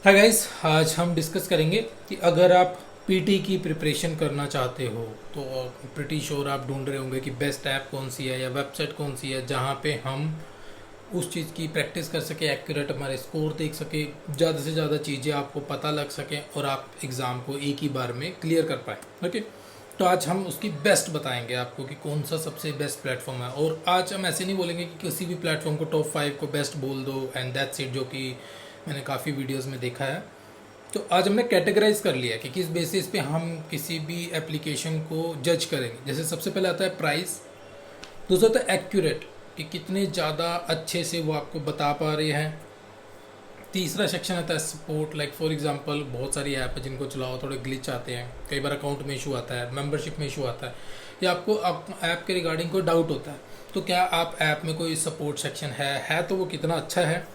Hi guys, आज हम discuss करेंगे कि अगर आप पीटी की प्रिपरेशन करना चाहते हो तो प्रिटी श्योर आप ढूंढ रहे होंगे कि बेस्ट ऐप कौन सी है या वेबसाइट कौन सी है जहाँ पे हम उस चीज़ की प्रैक्टिस कर सके, एक्यूरेट हमारे स्कोर देख सके, ज़्यादा से ज़्यादा चीज़ें आपको पता लग सकें और आप एग्ज़ाम को एक ही बार में क्लियर कर पाए। ओके, तो आज हम उसकी बेस्ट बताएंगे आपको कि कौन सा सबसे बेस्ट प्लेटफॉर्म है। और आज हम ऐसे नहीं बोलेंगे कि किसी भी प्लेटफॉर्म को टॉप 5 को बेस्ट बोल दो एंड दैट्स इट, जो कि मैंने काफ़ी वीडियोस में देखा है। तो आज हमने कैटेगराइज कर लिया कि किस बेसिस पे हम किसी भी एप्लीकेशन को जज करेंगे। जैसे सबसे पहले आता है प्राइस, दूसरा होता है एक्यूरेट कि कितने ज़्यादा अच्छे से वो आपको बता पा रहे हैं। तीसरा सेक्शन आता है सपोर्ट, लाइक फॉर एग्जांपल बहुत सारी ऐप है जिनको चलाओ थोड़े ग्लिच आते हैं, कई बार अकाउंट में इशू आता है, मेंबरशिप में इशू आता है, या आपको ऐप के रिगार्डिंग कोई डाउट होता है, तो क्या आप ऐप में कोई सपोर्ट सेक्शन है तो वो कितना अच्छा है।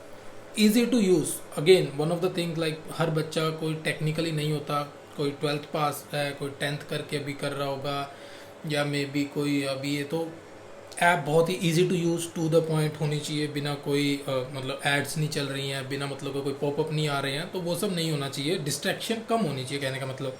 Easy to use, again one of the thing, like हर बच्चा कोई टेक्निकली नहीं होता, कोई 12th पास है, कोई 10th करके अभी कर रहा होगा, या मे बी कोई अभी ये, तो ऐप बहुत ही easy to use, to the point होनी चाहिए, बिना कोई मतलब एड्स नहीं चल रही हैं, बिना मतलब कोई पॉपअप नहीं आ रहे हैं, तो वो सब नहीं होना चाहिए, डिस्ट्रैक्शन कम होनी चाहिए कहने का मतलब।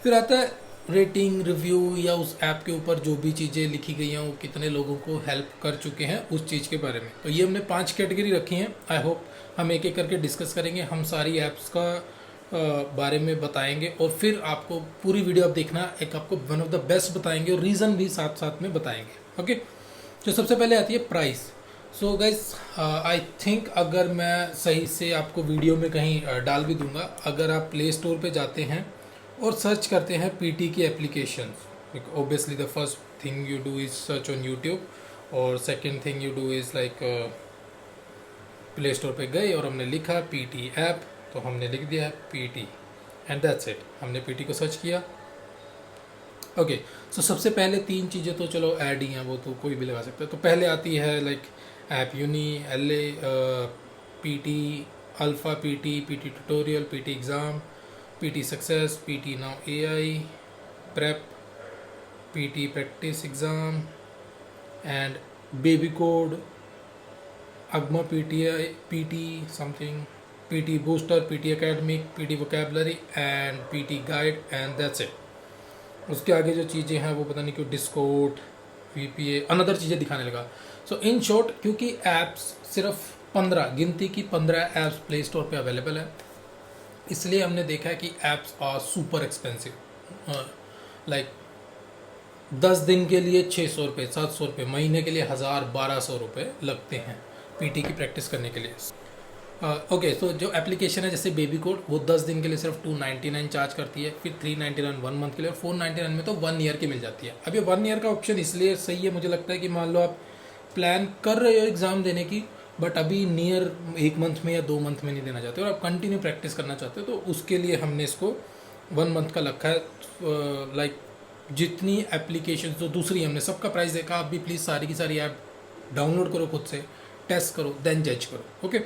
फिर आता है रेटिंग, रिव्यू, या उस ऐप के ऊपर जो भी चीज़ें लिखी गई हैं वो कितने लोगों को हेल्प कर चुके हैं उस चीज़ के बारे में। तो ये हमने 5 कैटेगरी रखी हैं। आई होप हम एक एक करके डिस्कस करेंगे, हम सारी ऐप्स का बारे में बताएंगे और फिर आपको पूरी वीडियो आप देखना, एक आपको वन ऑफ द बेस्ट बताएंगे और रीज़न भी साथ साथ में बताएंगे। ओके, तो सबसे पहले आती है price. So guys, I think अगर मैं सही से आपको वीडियो में कहीं डाल भी दूंगा, अगर आप प्ले स्टोर पे जाते हैं और सर्च करते हैं पीटी की application, obviously the first thing you do is search on YouTube, और second thing you do is like play store पे गए और हमने लिखा पीटी ऐप, तो हमने लिख दिया है पीटी एंड दैट्स इट, हमने पीटी को सर्च किया। ओके, सो सबसे पहले 3 चीज़ें तो चलो ऐड ही हैं, वो तो कोई भी लगा सकता है। तो पहले आती है like app uni, L A, PT alpha, PT tutorial, PT exam, PT success, PT now AI, prep, PT practice exam and baby code, अगमा PTI, PT something, PT booster, PT academic, PT vocabulary and PT guide and that's it. उसके आगे जो चीज़ें हैं वो पता नहीं क्यों डिस्कोड, वीपीए, अनदर चीज़ें दिखाने लगा। सो इन शॉर्ट, क्योंकि ऐप्स सिर्फ 15, गिनती की 15 ऐप्स प्ले स्टोर पे अवेलेबल है, इसलिए हमने देखा है कि apps are super expensive. Like 10 दिन के लिए 600 रुपये, 700 रुपये, महीने के लिए 1000-1200 रुपये लगते हैं पीटी की प्रैक्टिस करने के लिए। ओके, तो जो एप्लीकेशन है जैसे बेबी कोड, वो 10 दिन के लिए सिर्फ 299 चार्ज करती है, फिर 399 1 मंथ के लिए, और 499 में तो 1 ईयर की मिल जाती है। अब ये 1 ईयर का ऑप्शन इसलिए सही है मुझे लगता है कि मान लो आप प्लान कर रहे हो एग्ज़ाम देने की, बट अभी नियर 1 मंथ में या 2 मंथ में नहीं देना चाहते और आप कंटिन्यू प्रैक्टिस करना चाहते हो, तो उसके लिए हमने इसको 1 मंथ का रखा है। लाइक जितनी एप्लीकेशन जो दूसरी हमने सबका प्राइस देखा, आप भी प्लीज़ सारी की सारी ऐप डाउनलोड करो, खुद से टेस्ट करो, देन जज करो। Okay,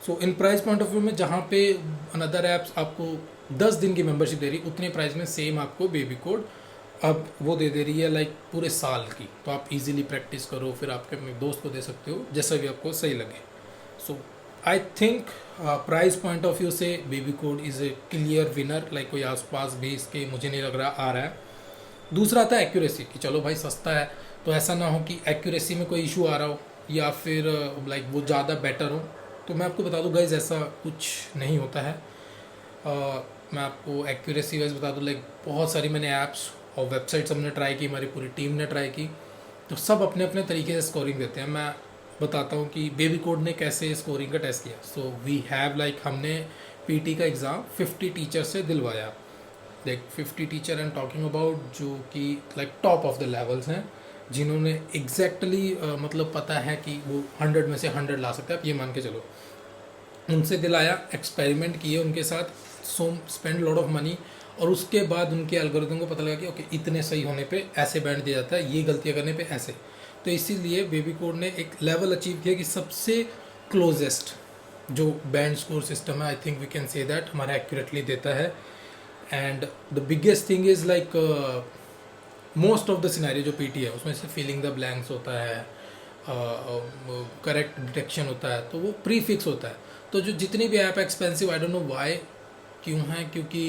so in price point of view में, जहाँ पे अनदर ऐप्स आपको 10 दिन की मेंबरशिप दे रही, उतने प्राइस में सेम आपको बेबी कोड अब वो दे रही है लाइक पूरे साल की। तो आप इजीली प्रैक्टिस करो, फिर आपके अपने दोस्त को दे सकते हो, जैसा भी आपको सही लगे। So I think price point of view से baby code is a clear winner, like कोई आसपास भी इसके मुझे नहीं लग रहा आ रहा है। दूसरा आता है एक्यूरेसी, कि चलो भाई सस्ता है तो ऐसा ना हो कि एक्यूरेसी में कोई इशू आ रहा हो या फिर लाइक वो ज़्यादा बेटर हो। तो मैं आपको बता दूँ गाइज, ऐसा कुछ नहीं होता है। मैं आपको एक्यूरेसी वाइज बता दूँ, लाइक बहुत सारी मैंने ऐप्स और वेबसाइट्स हमने ट्राई की, हमारी पूरी टीम ने ट्राई की, तो सब अपने अपने तरीके से स्कोरिंग देते हैं। मैं बताता हूँ कि बेबी कोड ने कैसे स्कोरिंग का टेस्ट किया। सो वी हैव लाइक, हमने पीटी का एग्ज़ाम 50 टीचर से दिलवाया। Like 50 teacher and talking about, जो कि like top of the levels हैं, जिन्होंने एग्जैक्टली मतलब पता है कि वो 100 में से 100 ला सकते हैं, आप ये मान के चलो। उनसे दिलाया, एक्सपेरिमेंट किए उनके साथ, सो स्पेंड लॉट ऑफ मनी, और उसके बाद उनके एल्गोरिथम को पता लगा कि ओके इतने सही होने पे ऐसे बैंड दिया जाता है, ये गलतियाँ करने पे ऐसे। तो इसीलिए बेबी कोड ने एक लेवल अचीव किया कि सबसे क्लोजेस्ट जो बैंड स्कोर सिस्टम है, I think we can say that, हमारा एक्यूरेटली देता है। And the biggest thing is like most of the scenario जो पीटी है उसमें से फिलिंग द ब्लैंक्स होता है, करेक्ट डिटेक्शन होता है, तो वो प्री फिक्स होता है। तो जो जितनी भी app expensive, I don't know why, क्यों है, क्योंकि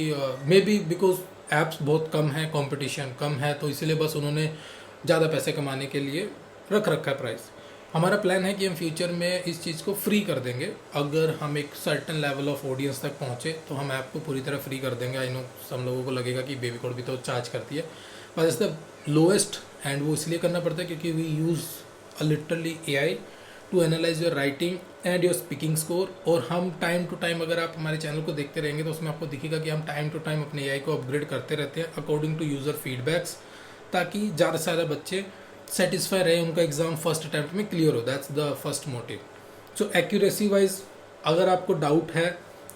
मे बी बिकॉज ऐप्स बहुत कम है, कंपटीशन कम है, तो इसीलिए बस उन्होंने ज़्यादा पैसे कमाने के लिए रख रखा है प्राइस। हमारा प्लान है कि हम फ्यूचर में इस चीज़ को फ्री कर देंगे। अगर हम एक सर्टन लेवल ऑफ ऑडियंस तक पहुँचे तो हम ऐप को पूरी तरह फ्री कर देंगे। आई नो सब लोगों को लगेगा कि बेबी कोड भी तो चार्ज करती है, but it's the lowest, and वो इसलिए करना पड़ता है क्योंकि we use literally AI to analyse your writing and your speaking score. और हम टाइम टू टाइम, अगर आप हमारे चैनल को देखते रहेंगे तो उसमें आपको दिखेगा कि हम टाइम टू टाइम अपने AI को अपग्रेड करते रहते हैं अकॉर्डिंग टू यूज़र फीडबैक्स, ताकि ज़्यादा से ज़्यादा बच्चे सेटिस्फाई रहे, उनका एग्ज़ाम फर्स्ट अटैम्प्ट में क्लियर हो। That's the first motive. So accuracy wise अगर आपको डाउट है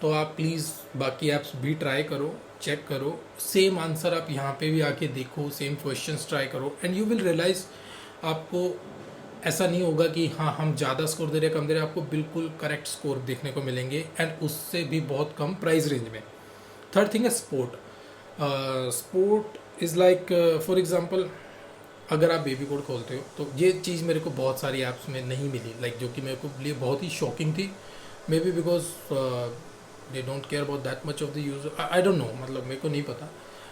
तो आप प्लीज़ बाकी ऐप्स भी ट्राई करो, चेक करो, सेम आंसर आप यहाँ पे भी आके देखो, सेम क्वेश्चंस ट्राई करो, एंड यू विल रियलाइज आपको ऐसा नहीं होगा कि हाँ हम ज़्यादा स्कोर दे रहे हैं कम दे रहे हैं, आपको बिल्कुल करेक्ट स्कोर देखने को मिलेंगे, एंड उससे भी बहुत कम प्राइस रेंज में। थर्ड थिंग है sport. Sport is like for example, अगर आप बेबी कोड खोलते हो तो ये चीज़ मेरे को बहुत सारी ऐप्स में नहीं मिली, लाइक जो कि मेरे को लिए बहुत ही शॉकिंग थी। May be because they don't care about that much of the user, I don't know, मतलब मेरे को नहीं पता।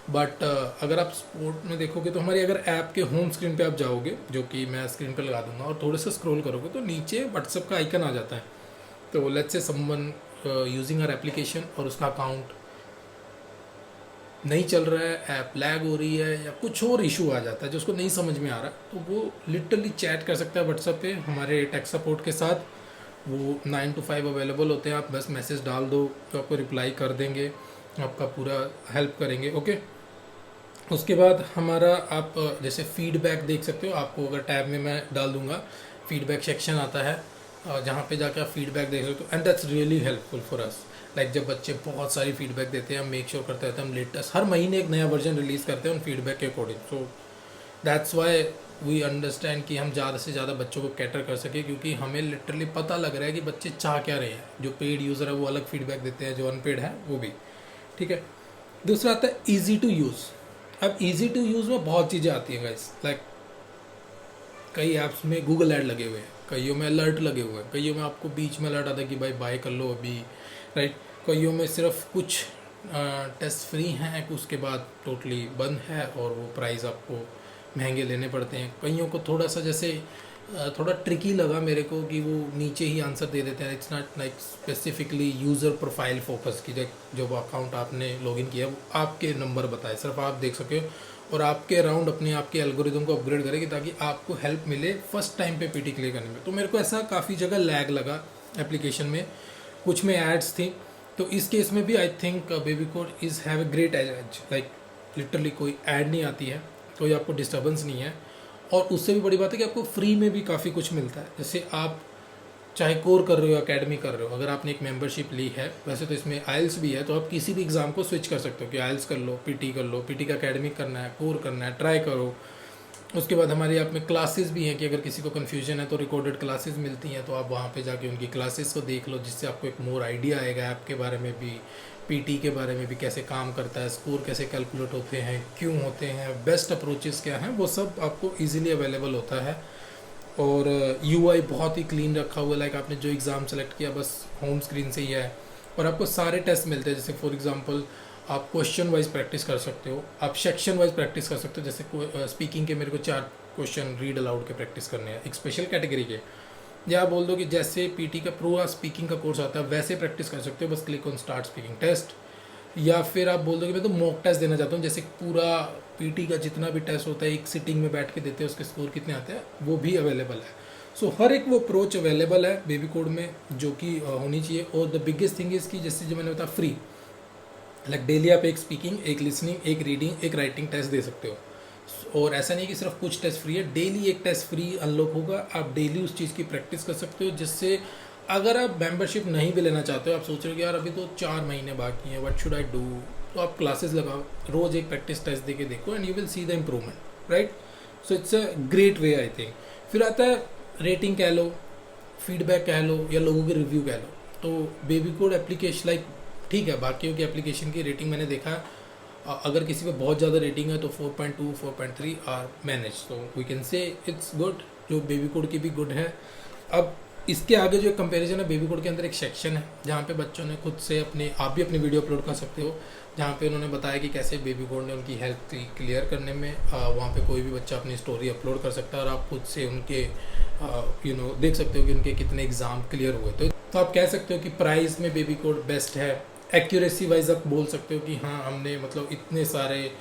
बट अगर आप स्पोर्ट में देखोगे तो हमारी अगर ऐप के होम स्क्रीन पे आप जाओगे, जो कि मैं स्क्रीन पे लगा दूंगा, और थोड़े से स्क्रॉल करोगे तो नीचे व्हाट्सएप का आइकन आ जाता है। तो let's say someone using our application और उसका अकाउंट नहीं चल रहा है, ऐप लैग हो रही है या कुछ और इशू आ जाता है जो उसको नहीं समझ में आ रहा, तो वो लिटरली चैट कर सकता है व्हाट्सएप पे हमारे टेक सपोर्ट के साथ। वो 9 to 5 अवेलेबल होते हैं, आप बस मैसेज डाल दो तो आपको रिप्लाई कर देंगे, आपका पूरा हेल्प करेंगे। ओके, उसके बाद हमारा आप जैसे फीडबैक देख सकते हो, आपको अगर टैब में मैं डाल दूंगा फीडबैक सेक्शन आता है, जहाँ पे जाकर आप फीडबैक देख सकते हो, and that's really helpful for us. Like जब बच्चे बहुत सारी फीडबैक देते हैं, हम मेक श्योर करते रहते हैं, हम लेटेस्ट हर महीने एक नया वर्जन रिलीज़ करते हैं उन फीडबैक के according. So that's why we understand कि हम ज़्यादा से ज़्यादा बच्चों को कैटर कर सके, क्योंकि हमें लिटरली पता लग रहा है कि बच्चे चाह क्या रहे हैं। जो पेड यूज़र है वो अलग फीडबैक देते हैं, जो अनपेड है वो भी, ठीक है। दूसरा आता है ईजी टू यूज़। अब ईजी टू यूज़ में बहुत चीज़ें आती हैं गाइस, लाइक कई ऐप्स में गूगल ऐड लगे हुए हैं, कईयों में अलर्ट लगे हुए हैं, कईयों में आपको बीच में अलर्ट आता है कि भाई बाय कर लो अभी, राइट। कईयों में सिर्फ कुछ टेस्ट फ्री हैं, उसके बाद टोटली बंद है और वो प्राइस आपको महंगे लेने पड़ते हैं। कईयों को थोड़ा सा जैसे थोड़ा ट्रिकी लगा मेरे को कि वो नीचे ही आंसर दे देते हैं, it's not like specifically user profile focus की, जो वो अकाउंट आपने लॉगिन किया वो आपके नंबर बताए, सिर्फ आप देख सके और आपके अराउंड अपने आप के एल्गोरिदम को अपग्रेड करेगी ताकि आपको हेल्प मिले फर्स्ट टाइम पे पीटी क्लियर करने में। तो मेरे को ऐसा काफ़ी जगह लैग लगा एप्लीकेशन में, कुछ में एड्स थी, तो इस केस में भी I think baby code is have a great edge, like literally कोई ऐड नहीं आती है, कोई आपको डिस्टर्बेंस नहीं है, और उससे भी बड़ी बात है कि आपको फ्री में भी काफ़ी कुछ मिलता है। जैसे आप चाहे कोर कर रहे हो, अकेडमी कर रहे हो, अगर आपने एक मेंबरशिप ली है, वैसे तो इसमें आइल्स भी है, तो आप किसी भी एग्ज़ाम को स्विच कर सकते हो कि आइल्स कर लो, पीटी कर लो, पीटी का अकेडमी करना है, कोर करना है, ट्राई करो। उसके बाद हमारे आप में क्लासेस भी हैं कि अगर किसी को कन्फ्यूजन है तो रिकॉर्डेड क्लासेस मिलती हैं, तो आप वहाँ पे जाके उनकी क्लासेस को देख लो, जिससे आपको एक मोर आइडिया आएगा ऐप के बारे में भी, पीटी के बारे में भी, कैसे काम करता है, स्कोर कैसे कैलकुलेट होते हैं, क्यों होते हैं, बेस्ट अप्रोचेस क्या हैं, वो सब आपको ईजिली अवेलेबल होता है। और यूआई बहुत ही क्लीन रखा हुआ है, लाइक आपने जो एग्ज़ाम सेलेक्ट किया बस होम स्क्रीन से ही है, और आपको सारे टेस्ट मिलते हैं। जैसे फॉर एग्जांपल आप क्वेश्चन वाइज प्रैक्टिस कर सकते हो, आप सेक्शन वाइज प्रैक्टिस कर सकते हो। जैसे स्पीकिंग के मेरे को 4 क्वेश्चन रीड अलाउड के प्रैक्टिस करने हैं, एक स्पेशल कैटेगरी के, या आप बोल दो कि जैसे पीटी का प्रो स्पीकिंग का कोर्स आता है वैसे प्रैक्टिस कर सकते हो, बस click on start speaking test. या फिर आप बोल दो कि मैं तो मॉक टेस्ट देना चाहता हूँ, जैसे पूरा पीटी का जितना भी टेस्ट होता है एक सिटिंग में बैठ के देते हैं, उसके स्कोर कितने आते हैं, वो भी अवेलेबल है। सो हर एक वो अप्रोच अवेलेबल है बेबी कोड में, जो कि होनी चाहिए। और द बिगेस्ट थिंग इज़ कि जैसे जो मैंने बताया फ्री, लाइक डेली आप एक स्पीकिंग, एक लिसनिंग, एक रीडिंग, एक राइटिंग टेस्ट दे सकते हो। और ऐसा नहीं कि सिर्फ कुछ टेस्ट फ्री है, डेली एक टेस्ट फ्री अनलॉक होगा, आप डेली उस चीज़ की प्रैक्टिस कर सकते हो, जिससे अगर आप मेंबरशिप नहीं भी लेना चाहते हो, आप सोच रहे हो कि यार अभी तो 4 महीने बाकी हैं, व्हाट शुड आई डू, तो आप क्लासेस लगाओ, रोज़ एक प्रैक्टिस टेस्ट दे के देखो, and you will see the improvement, right. So it's a great way I think. फिर आता है रेटिंग कह लो, फीडबैक कह लो, या लोगों के रिव्यू कह लो। तो बेबी कोड एप्लीकेशन लाइक ठीक है, बाकियों की एप्लीकेशन की रेटिंग मैंने देखा, अगर किसी पे बहुत ज़्यादा रेटिंग है तो 4.2 4.3 आर मैनेज, तो we can say it's good, जो बेबी कोड की भी गुड है। अब इसके आगे जो कंपैरिजन है, बेबी कोड के अंदर एक सेक्शन है जहाँ पे बच्चों ने खुद से आप भी अपनी वीडियो अपलोड कर सकते हो, जहाँ पे उन्होंने बताया कि कैसे बेबी कोड ने उनकी हेल्थ क्लियर करने में, वहाँ पे कोई भी बच्चा अपनी स्टोरी अपलोड कर सकता है और आप खुद से उनके देख सकते हो कि उनके कितने एग्ज़ाम क्लियर हुए। तो आप कह सकते हो कि प्राइस में बेबी कोड बेस्ट है। एक्यूरेसी वाइज आप बोल सकते हो कि हाँ, हमने मतलब इतने सारे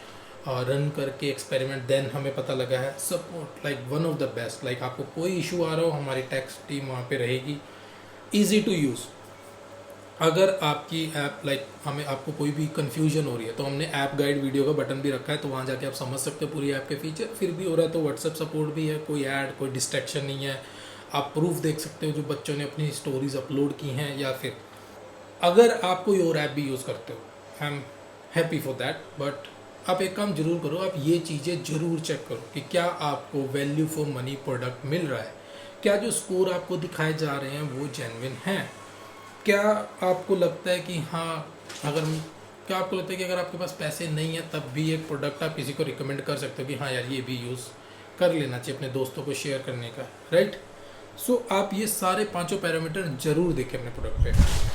रन करके एक्सपेरिमेंट देन हमें पता लगा है। Support like one of the best, like आपको कोई इशू आ रहा हो, हमारी टेक्स टीम वहाँ पे रहेगी। Easy to use. अगर आपकी ऐप हमें आपको कोई भी कन्फ्यूजन हो रही है तो हमने ऐप गाइड वीडियो का बटन भी रखा है, तो वहाँ जाके आप समझ सकते हो पूरी ऐप के फीचर। फिर भी हो रहा है तो व्हाट्सएप सपोर्ट भी है, कोई ऐड कोई डिस्ट्रैक्शन नहीं है। आप प्रूफ देख सकते हो जो बच्चों ने अपनी स्टोरीज अपलोड की हैं, या फिर अगर आप कोई और ऐप भी यूज़ करते हो, I am happy for that. But आप एक काम जरूर करो, आप ये चीज़ें ज़रूर चेक करो कि क्या आपको वैल्यू फॉर मनी प्रोडक्ट मिल रहा है, क्या जो स्कोर आपको दिखाए जा रहे हैं वो जेन्युइन हैं, क्या आपको लगता है कि हाँ, क्या आपको लगता है कि अगर आपके पास पैसे नहीं है तब भी एक प्रोडक्ट आप किसी को रिकमेंड कर सकते हो कि हाँ यार, ये भी यूज़ कर लेना चाहिए अपने दोस्तों को शेयर करने का, राइट। सो आप ये सारे पांचों पैरामीटर जरूर देखें अपने प्रोडक्ट पे।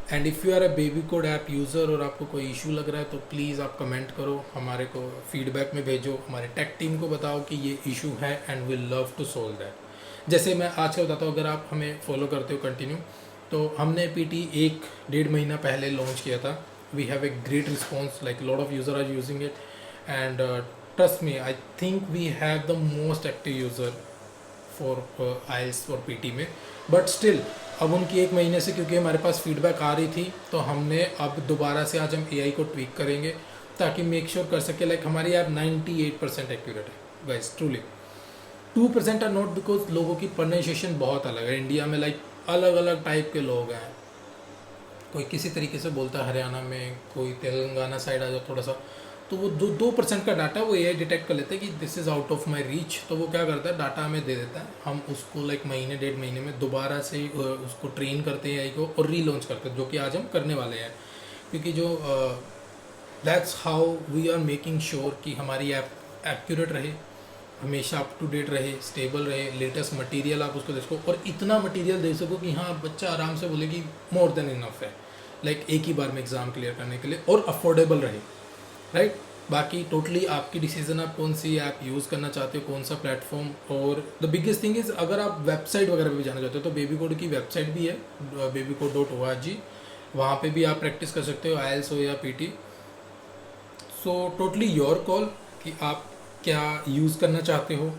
And if you are a baby code app user और आपको कोई इशू लग रहा है तो प्लीज़ आप कमेंट करो, हमारे को फीडबैक में भेजो, हमारे टेक टीम को बताओ कि ये इशू है and we love to solve that. जैसे मैं आज का बताता हूँ, अगर आप हमें फॉलो करते हो कंटिन्यू, तो हमने पीटी 1-1.5 महीना पहले लॉन्च किया था। We have a great response, like lot of user are using it and trust me, I think we have the most active user for IELTS for PT में। But still अब उनकी 1 महीने से क्योंकि हमारे पास फीडबैक आ रही थी, तो हमने अब दोबारा से आज हम एआई को ट्वीक करेंगे ताकि मेक श्योर कर सके लाइक हमारी ऐप 98% एक्यूरेट है guys, truly. 2% are not, because लोगों की प्रोनाउंसिएशन बहुत अलग है इंडिया में, लाइक अलग अलग टाइप के लोग हैं। कोई किसी तरीके से बोलता है हरियाणा में, कोई तेलंगाना साइड आ जाओ थोड़ा सा, तो वो 2% का डाटा वो एआई डिटेक्ट कर लेते हैं कि this is out of my reach, तो वो क्या करता है, डाटा हमें दे देता है। हम उसको लाइक महीने 1.5 महीने में दोबारा से उसको ट्रेन करते हैं एआई को और रीलॉन्च करते हैं, जो कि आज हम करने वाले हैं। क्योंकि जो that's how we are making sure कि हमारी ऐप एक्यूरेट रहे, हमेशा अप टू डेट रहे, स्टेबल रहे, लेटेस्ट मटेरियल आप उसको दे सको और इतना मटेरियल दे सको कि हाँ, बच्चा आराम से बोले कि मोर देन इनफ है, लाइक एक ही बार में एग्ज़ाम क्लियर करने के लिए, और अफोर्डेबल रहे, राइट। बाकी टोटली आपकी डिसीजन, आप कौन सी ऐप यूज़ करना चाहते हो, कौन सा प्लेटफॉर्म। और द बिगेस्ट थिंग इज़, अगर आप वेबसाइट वगैरह पे भी जाना चाहते हो तो बेबी कोड की वेबसाइट भी है, babycode.org, वहाँ पे भी आप प्रैक्टिस कर सकते हो, आईएल्स हो या PT. So totally your call कि आप क्या यूज़ करना चाहते हो,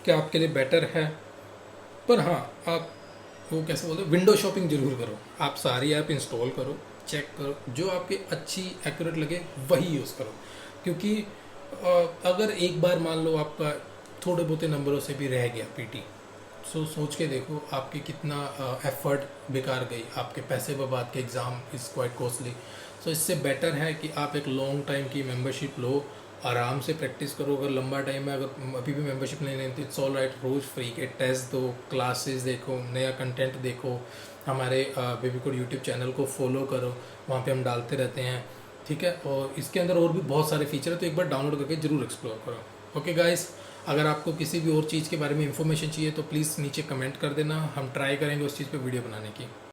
क्या आपके लिए बेटर है। पर हाँ, आप वो कैसे बोलते हो, विंडो शॉपिंग जरूर करो। आप सारी ऐप इंस्टॉल करो, चेक करो, जो आपके अच्छी एक्यूरेट लगे वही यूज़ करो। क्योंकि अगर एक बार मान लो आपका थोड़े बहुत नंबरों से भी रह गया पीटी, सो सोच के देखो आपकी कितना एफर्ट बेकार गई, आपके पैसे बर्बाद के, एग्ज़ाम इज़ क्वाइट कॉस्टली। सो इससे बेटर है कि आप एक लॉन्ग टाइम की मेंबरशिप लो, आराम से प्रैक्टिस करो। अगर लंबा टाइम है, अगर अभी भी मेंबरशिप नहीं लेती, इट्स ऑल राइट, रोज़ फ्री के टेस्ट दो, क्लासेस देखो, नया कंटेंट देखो, हमारे बेबी कोड यूट्यूब चैनल को फॉलो करो, वहाँ पे हम डालते रहते हैं, ठीक है। और इसके अंदर और भी बहुत सारे फीचर है, तो एक बार डाउनलोड करके ज़रूर एक्सप्लोर करो। ओके गाइस, अगर आपको किसी भी और चीज़ के बारे में इंफॉर्मेशन चाहिए तो प्लीज़ नीचे कमेंट कर देना, हम ट्राई करेंगे उस चीज़ पे वीडियो बनाने की।